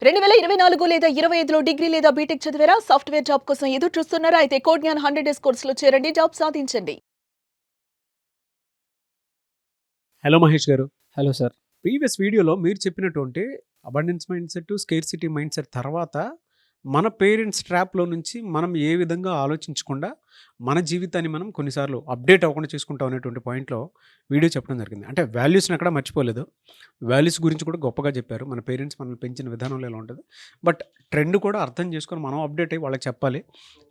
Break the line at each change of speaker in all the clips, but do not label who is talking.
2024 లేదా 25లో డిగ్రీ లేదా బీటెక్ చదివారా? సాఫ్ట్‌వేర్ జాబ్ కోసం ఎదురు చూస్తున్నారా? అయితే కోడ్ జ్ఞాన్ 100 డేస్ కోర్సులో చేరండి. జాబ్ సాధించండి.
హలో మహేష్ గారు.
Hello sir.
ప్రీవియస్ వీడియోలో మీరు చెప్పినటువంటి అబండెన్స్ మైండ్‌సెట్, స్కేర్సిటీ మైండ్‌సెట్ తర్వాత మన పేరెంట్స్ ట్రాప్‌లో నుంచి మనం ఏ విధంగా ఆలోచించకుండా మన జీవితాన్ని మనం కొన్నిసార్లు అప్డేట్ అవ్వకుండా చేసుకుంటాం అనేటువంటి పాయింట్‌లో వీడియో చెప్పడం జరిగింది. అంటే వాల్యూస్‌ని ఎక్కడ మర్చిపోలేదు. వాల్యూస్ గురించి కూడా గొప్పగా చెప్పారు. మన పేరెంట్స్ మనల్ని పెంచిన విధానంలో ఎలా ఉంటది. బట్ ట్రెండ్ కూడా అర్థం చేసుకొని మనం అప్డేట్ అయ్యి వాళ్ళకి చెప్పాలి.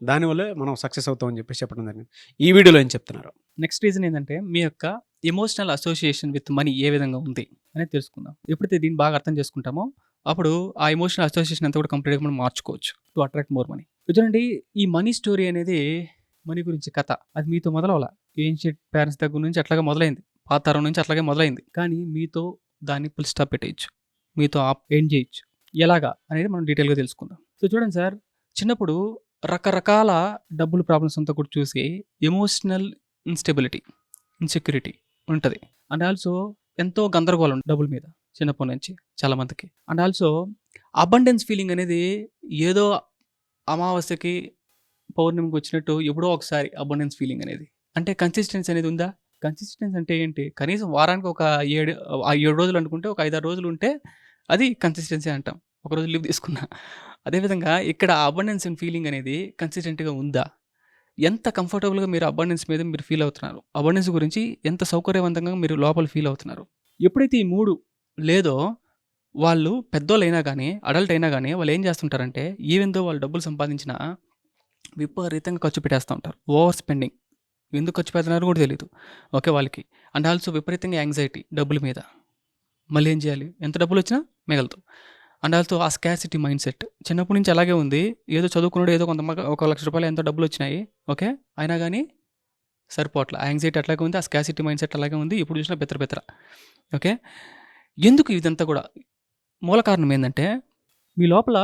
దానివల్లే మనం సక్సెస్ అవుతాం అని చెప్పేసి చెప్పడం జరిగింది. ఈ వీడియోలో ఏం చెప్తున్నారు?
నెక్స్ట్ రీజన్ ఏంటంటే మీ యొక్క ఎమోషనల్ అసోసియేషన్ విత్ మనీ ఏ విధంగా ఉంది అనేది తెలుసుకుందాం. ఎప్పుడైతే దీన్ని బాగా అర్థం చేసుకుంటామో అప్పుడు ఆ ఎమోషనల్ అసోసియేషన్ అంతా కూడా కంప్లీట్‌గా మనం మార్చుకోవచ్చు టు అట్రాక్ట్ మోర్ మనీ. చూడండి, ఈ మనీ స్టోరీ అనేది మనీ గురించి కథ. అది మీతో మొదలవ్వలా. ఏన్షియంట్ పేరెంట్స్ దగ్గర నుంచి అట్లాగే మొదలైంది. పాత తరం నుంచి అట్లాగే మొదలైంది. కానీ మీతో దాన్ని ఫుల్ స్టాప్ పెట్టేయొచ్చు. మీతో ఎండ్ చేయొచ్చు. ఎలాగా అనేది మనం డీటెయిల్‌గా తెలుసుకుందాం. సో చూడండి సార్, చిన్నప్పుడు రకరకాల డబ్బులు ప్రాబ్లమ్స్ అంతా కూడా చూసి ఎమోషనల్ ఇన్‌స్టెబిలిటీ, ఇన్‌సెక్యూరిటీ ఉంటది. అండ్ ఆల్సో ఎంతో గందరగోళం డబ్బుల మీద చిన్నప్పటి నుంచి చాలామందికి. అండ్ ఆల్సో అబండెన్స్ ఫీలింగ్ అనేది ఏదో అమావాస్యకి, పౌర్ణమికి వచ్చినట్టు ఎప్పుడో ఒకసారి అబండెన్స్ ఫీలింగ్ అనేది. అంటే కన్సిస్టెన్సీ అనేది ఉందా? కన్సిస్టెన్సీ అంటే ఏంటి? కనీసం వారానికి ఒక 7 రోజులు అనుకుంటే ఒక 5, 6 రోజులు ఉంటే అది కన్సిస్టెన్సీ అంటాం. ఒకరోజు లీవ్ తీసుకున్నా. అదేవిధంగా ఇక్కడ అబండెన్స్ ఫీలింగ్ అనేది కన్సిస్టెంట్‌గా ఉందా? ఎంత కంఫర్టబుల్‌గా మీరు అబండెన్స్ మీద మీరు ఫీల్ అవుతున్నారు? అబండెన్స్ గురించి ఎంత సౌకర్యవంతంగా మీరు లోపల ఫీల్ అవుతున్నారు? ఎప్పుడైతే ఈ 3 లేదో వాళ్ళు పెద్దోళ్ళైనా గానీ, అడల్ట్ అయినా గానీ వాళ్ళు ఏం చేస్తుంటారంటే ఈవెన్ దో వాళ్ళు డబ్బులు సంపాదించినా విపరీతంగా ఖర్చు పెట్టేస్తా ఉంటారు. Over spending. ఎందుకు ఖర్చు పెడుతున్నారో కూడా తెలీదు. ఓకే వాళ్ళకి. అండ్ ఆల్సో విపరీతంగా యాంగ్జైటీ డబ్బుల మీద. మళ్ళీ ఏం చేయాలి? ఎంత డబ్బులొచ్చినా మిగలదు. అండ్ ఆల్సో ఆ స్కార్సిటీ మైండ్ సెట్ చిన్నప్పటి నుంచి అలాగే ఉంది. ఏదో చదువుకున్నాడు, ఏదో కొంత ఒక ₹1,00,000 ఎంతో డబ్బులొచ్చినాయి. ఓకే. అయినా గానీ సరిపోవట్ల. ఆ యాంగ్జైటీ అట్లాగే ఉంది. ఆ స్కార్సిటీ మైండ్ సెట్ అలాగే ఉంది. ఎప్పుడు చూసినా బెత్తర బెత్తర. ఓకే. ఎందుకు ఇదంతా కూడా? మూల కారణం ఏందంటే మీ లోపల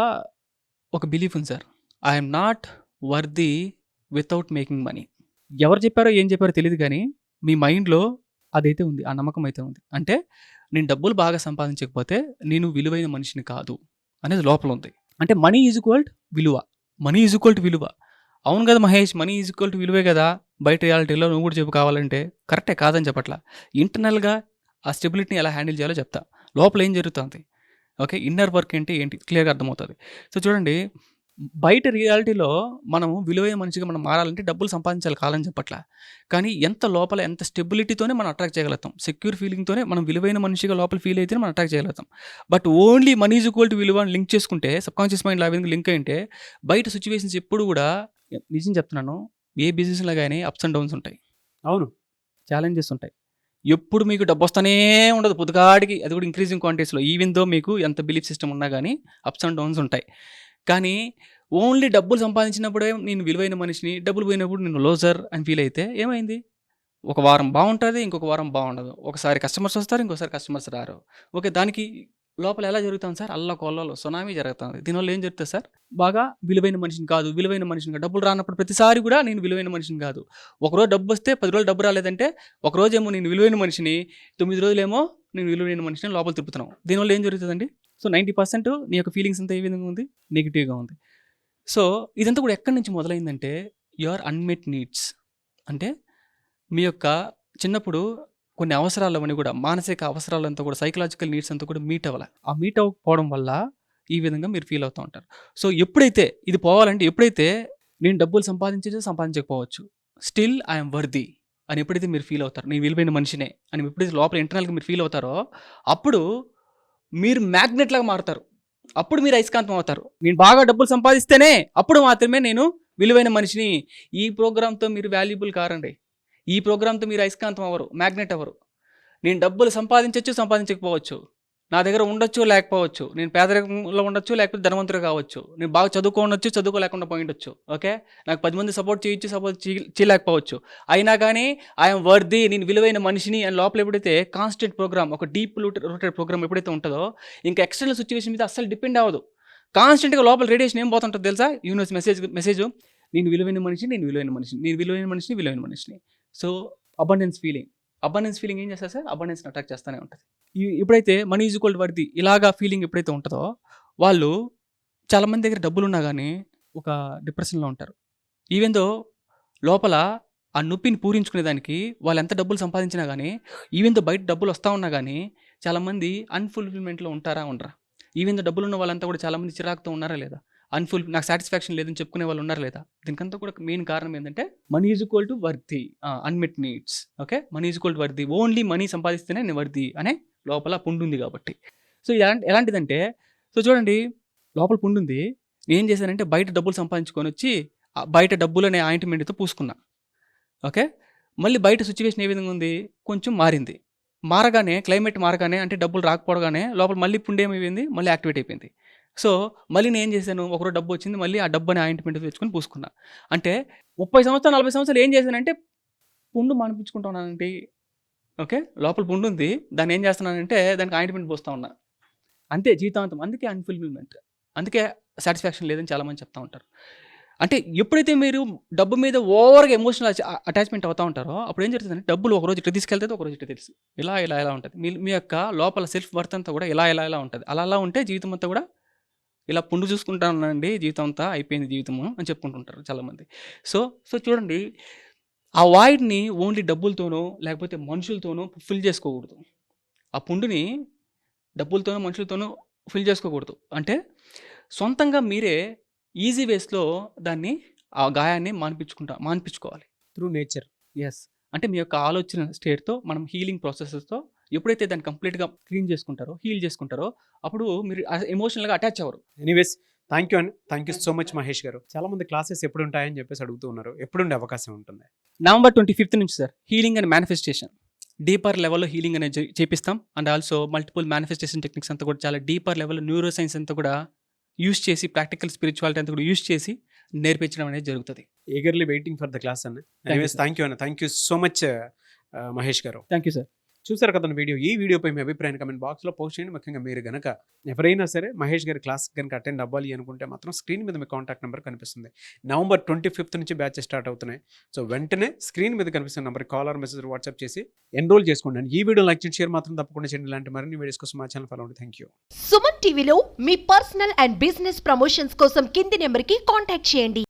ఒక బిలీఫ్ ఉంది sir. I am not worthy without making money. ఎవరు చెప్పారో, ఏం చెప్పారో తెలీదు గానీ మీ మైండ్‌లో అదైతే ఉంది. ఆ నమ్మకం అయితే ఉంది. అంటే నేను డబ్బులు బాగా సంపాదించకపోతే నేను విలువైన మనిషిని కాదు అనేది లోపల ఉంది. అంటే మనీ ఈజ్ ఈక్వల్ విలువ. మనీ ఈజ్ ఈక్వల్ విలువ. అవును కదా మహేష్! మనీ ఈజ్ ఈక్వల్ విలువే కదా! బయట రియాలిటీలో నువ్వు కూడా చెప్పు కావాలంటే. కరెక్టే, కాదని చెప్పట్లా. ఇంటర్నల్‌గా ఆ స్టెబిలిటీని ఎలా హ్యాండిల్ చేయాలో చెప్తా. లోపల ఏం జరుగుతుంది? ఓకే. ఇన్నర్ వర్క్ ఏంటి క్లియర్‌గా అర్థమవుతది. సో చూడండి, బయట రియాలిటీలో మనము విలువైన మనిషిగా మనం మారాలంటే డబ్బులు సంపాదించాలి కాదని చెప్పట్లా. కానీ లోపల ఎంత స్టెబిలిటీతోనే మనం అట్రాక్ట్ చేయగలుగుతాం. సెక్యూర్ ఫీలింగ్‌తోనే మనం విలువైన మనిషిగా లోపల ఫీల్ అయితేనే మనం అట్రాక్ట్ చేయగలుగుతాం. But only money is equal to విలువ అని లింక్ చేసుకుంటే సబ్‌కాన్షియస్ మైండ్‌లో ఆ విధంగా లింక్ అయ్యుంటే బయట సిట్యుయేషన్స్ ఎప్పుడు కూడా నిజం చెప్తున్నాను. ఏ బిజినెస్‌లో గాని అప్స్ అండ్ డౌన్స్ ఉంటాయి.
అవును.
ఛాలెంజెస్ ఉంటాయి. ఎప్పుడు మీకు డబ్బొస్తనే ఉండదు పొద్దుగాడికి. అది కూడా ఇంక్రీజింగ్ క్వాంటిటీస్‌లో. ఈవెన్ దో మీకు ఎంత బిలీఫ్ సిస్టమ్ ఉన్నా గానీ అప్స్ అండ్ డౌన్స్ ఉంటాయి. కానీ ఓన్లీ డబ్బులు సంపాదించినప్పుడే నేను విలువైన మనిషిని, డబ్బులు పోయినప్పుడు నేను లోజర్ అని ఫీల్ అయితే ఏమైంది? ఒక వారం బావుంటది. ఇంకొక వారం బావుండదు. ఒకసారి కస్టమర్స్ వస్తారు. ఇంకోసారి కస్టమర్స్ రారు. ఓకే. దానికి లోపల ఎలా జరుగుతుంది సార్? అల్లకల్లోలం సునామీ జరుగుతుంది. దీనివల్ల ఏం జరుగుతది సార్? బాగా విలువైన మనిషిని కాదు, విలువైన మనిషిని కాదు. డబ్బులు రానప్పుడు ప్రతిసారి కూడా నేను విలువైన మనిషిని కాదు. ఒకరోజు డబ్బొస్తే 10 రోజులు డబ్బు రాలేదంటే, ఒకరోజేమో నేను విలువైన మనిషిని, 9 రోజులేమో నేను విలువైన మనిషిని లోపల తిప్పుతున్నాం. దీనివల్ల ఏం జరుగుతదండి? సో 90% నీ యొక్క ఫీలింగ్స్ అంతా ఏ విధంగా ఉంది? నెగెటివ్‌గా ఉంది. సో ఇదంతా కూడా ఎక్కడి నుంచి మొదలైందంటే యువర్ అన్‌మెట్ నీడ్స్. అంటే మీ యొక్క చిన్నప్పుడు కొన్ని అవసరాలవన్నీ కూడా మానసిక అవసరాలంతా కూడా సైకలాజికల్ నీడ్స్ అంతా కూడా మీట్ అవ్వల. ఆ మీట్ అవ్వకపోవడం వల్ల ఈ విధంగా మీరు ఫీల్ అవుతా ఉంటారు. సో ఎప్పుడైతే ఇది పోవాలంటే ఎప్పుడైతే నేను డబ్బులు సంపాదించచ్చు, సంపాదించకపోవచ్చు. స్టిల్ ఐ యామ్ వర్తీ అని ఎప్పుడైతే మీరు ఫీల్ అవుతారో, నేను విలువైన మనిషినే అని ఎప్పుడైతే లోపల ఇంటర్నల్‌గా మీరు ఫీల్ అవుతారో, అప్పుడు మీరు మ్యాగ్నెట్‌లాగా మారుతారు. అప్పుడు మీరు అయస్కాంతం అవుతారు. నేను బాగా డబ్బులు సంపాదిస్తేనే అప్పుడు మాత్రమే నేను విలువైన మనిషిని. ఈ ప్రోగ్రామ్‌తో మీరు వాల్యుబుల్ కారండి. ఈ ప్రోగ్రామ్‌తో మీరు అయస్కాంతం అవ్వరు. మ్యాగ్నెట్ అవ్వరు. నేను డబ్బులు సంపాదించొచ్చు, సంపాదించకపోవచ్చు. నా దగ్గర ఉండొచ్చు, లేకపోవచ్చు. నేను పేదరికంలో ఉండొచ్చు, లేకపోతే ధనవంతుడు కావచ్చు. నేను బాగా చదువుకోనొచ్చు, చదువుకోలేకుండా పోయుండొచ్చు. ఓకే. నాకు 10 మంది సపోర్ట్ చేయొచ్చు, సపోర్ట్ చేయలేకపోవచ్చు. అయినా కానీ ఐ యామ్ వర్తీ, నేను విలువైన మనిషిని అని లోపల ఎప్పుడైతే కాన్స్టెంట్ ప్రోగ్రామ్, ఒక డీప్ రూటెడ్ ప్రోగ్రామ్ ఎప్పుడైతే ఉంటుందో, ఇంకా ఎక్స్టర్నల్ సిట్యుయేషన్ మీద అస్సలు డిపెండ్ అవ్వదు. కాన్స్టెంట్‌గా లోపల రేడియేషన్ ఏం పోతుంటదో తెలుసా? యూనివర్స్ మెసేజు నేను విలువైన మనిషిని, నేను విలువైన మనిషిని, నేను విలువైన మనిషిని, విలువైన మనిషిని. సో అబండెన్స్ ఫీలింగ్ ఏం చేస్తుంది సార్? అబండెన్స్‌ని అట్రాక్ట్ చేస్తూనే ఉంటది. ఎప్పుడైతే money is equal to worthy ఇలాగా ఫీలింగ్ ఎప్పుడైతే ఉంటదో, వాళ్ళు చాలామంది దగ్గర డబ్బులున్నా గానీ, ఒక డిప్రెషన్‌లో ఉంటారు. ఈవెన్ దో లోపల ఆ నొప్పిని పూరించుకునేదానికి వాళ్ళెంత డబ్బులు సంపాదించినా గానీ, ఈవెన్ దో బయట డబ్బులొస్తా ఉన్నా గానీ, చాలామంది అన్‌ఫుల్‌ఫిల్‌మెంట్‌లో ఉంటారా? ఉండరా? ఈవెన్ దో డబ్బులున్న వాళ్ళంతా కూడా చాలామంది చిరాకుతో ఉన్నారా? లేదా? నాకు సాటిస్ఫాక్షన్ లేదని చెప్పుకునే వాళ్ళు ఉన్నారా? లేదా? దీనికంతా కూడా మెయిన్ కారణం ఏందంటే, money is equal to worthy. Unmet needs. Okay. Money is equal to worthy. Only money సంపాదిస్తేనే నేను వర్తీ అనే లోపల పుండుంది గాబట్టి. సో, ఇది ఎలాంటిదంటే, సో చూడండి, లోపల పుండుంది. నేనేం చేశానంటే బయట డబ్బులు సంపాదించుకొనొచ్చి బయట డబ్బులనే ఆయింట్‌మెంట్‌తో పూసుకున్నా. ఓకే. మళ్ళీ బయట సిట్యుయేషన్ ఏ విధంగా ఉంది? కొంచెం మారింది. మారగానే క్లైమేట్ మారగానే అంటే డబ్బులు రాకపోవగానే లోపల మళ్ళీ పుండేమైపోయింది? మళ్ళీ యాక్టివేట్ అయిపోయింది. సో, మళ్ళీ నేనేం చేశాను? ఒకరోజు డబ్బొచ్చింది. మళ్ళీ ఆ డబ్బు అనే ఆయింట్‌మెంట్ తెచ్చుకొని పూసుకున్నా. అంటే 30 సంవత్సరాలు, 40 సంవత్సరాలు ఏం చేశానంటే పుండు మాన్పించుకుంటా ఉన్నానండి. ఓకే. లోపల పుండుంది. దాన్నేం చేస్తున్నానంటే దానికి ఆయింట్‌మెంట్ పూస్తా ఉన్నా. అంతే జీవితాంతం. అందుకే అన్‌ఫుల్‌ఫిల్‌మెంట్. అందుకే సాటిస్ఫాక్షన్ లేదని చాలామంది చెప్తా ఉంటారు. అంటే ఎప్పుడైతే మీరు డబ్బు మీద ఓవర్‌గా ఎమోషనల్ అటాచ్‌మెంట్ అవుతా ఉంటారో, అప్పుడు ఏం జరుగుతుందంటే డబ్బులు ఒకరోజు ఇటు తీసుకెళ్తది, ఒకరోజు ఇటు తెలుసు. ఇలా ఉంటది. మీ యొక్క లోపల సెల్ఫ్ వర్త్ అంతా కూడా ఇలా ఉంటది. అలా ఉంటే జీవితం అంతా కూడా ఇలా పుండు చూసుకుంటా ఉన్నానండి జీవితం అంతా అయిపోయింది జీవితము అని చెప్పుకుంటుంటారు చాలామంది. సో చూడండి, ఆ వాయిడ్‌ని ఓన్లీ డబ్బులతోనో లేకపోతే మనుషులతోనో ఫిల్ చేసుకోకూడదు. ఆ పుండుని డబ్బులతోనో, మనుషులతోనో ఫిల్ చేసుకోకూడదు. అంటే సొంతంగా మీరే ఈజీ వేస్‌లో దాన్ని ఆ గాయాన్ని మాన్పించుకోవాలి.
Through nature.
యెస్. అంటే మీ యొక్క ఆలోచన స్టేట్‌తో మనం హీలింగ్ ప్రాసెసెస్‌తో ఎప్పుడైతే దాన్ని కంప్లీట్‌గా క్లీన్ చేసుకుంటారో, హీల్ చేసుకుంటారో, అప్పుడు మీరు ఎమోషనల్‌గా అటాచ్ అవ్వరు.
ఎనీవేస్ థ్యాంక్ యూ అండి. Thank you so much Mahesh గారు. చాలా మంది క్లాసెస్ ఎప్పుడు ఉంటాయని చెప్పేసి అడుగుతూ ఉన్నారు. ఎప్పుడుండే అవకాశం ఉంటుంది?
నవంబర్ 25th నుంచి sir. Healing and manifestation. Deeper లెవెల్‌లో హీలింగ్ అనేది చేపిస్తాం. And also multiple manifestation techniques అంతా కూడా చాలా డీపర్ లెవెల్‌లో న్యూరో సైన్స్ అంతా కూడా యూజ్ చేసి, ప్రాక్టికల్ స్పిరిచువాలిటీ అంతా కూడా యూజ్ చేసి నేర్పించడం అనేది జరుగుతది.
Eagerly waiting for the class అన్న. ఎనీవేస్ థ్యాంక్ యూ అన్న. Thank you so much Mahesh గారు.
Thank you sir.
చూసారు కదా వీడియో. ఈ వీడియోపై మీ అభిప్రాయాన్ని కమెంట్ బాక్స్లో పోస్ట్ చేయండి. ముఖ్యంగా మీరు గనక ఎవరైనా సరే మహేష్ గారి క్లాస్ కనుక అటెండ్ అవ్వాలి అనుకుంటే మాత్రం స్క్రీన్ మీద మీ కాంటాక్ట్ నెంబర్ కనిపిస్తుంది. నవంబర్ 25th నుంచి బ్యాచ్ స్టార్ట్ అవుతున్నాయి. సో వెంటనే స్క్రీన్ మీద కనిపిస్తున్న number call or message WhatsApp చేసి ఎన్రోల్ చేసుకోండి. అండ్ ఈ వీడియో లైక్ చేసి షేర్ మాత్రం తప్పకుండా చేయండి. ఇలాంటి మరిన్ని వీడియోస్ కోసం మా ఛానల్ ఫాలో అవ్వండి. Thank you.
సుమన్ టీవీలో మీ పర్సనల్ అండ్ బిజినెస్ ప్రమోషన్స్ కోసం కింది నెంబర్కి కాంటాక్ట్ చేయండి.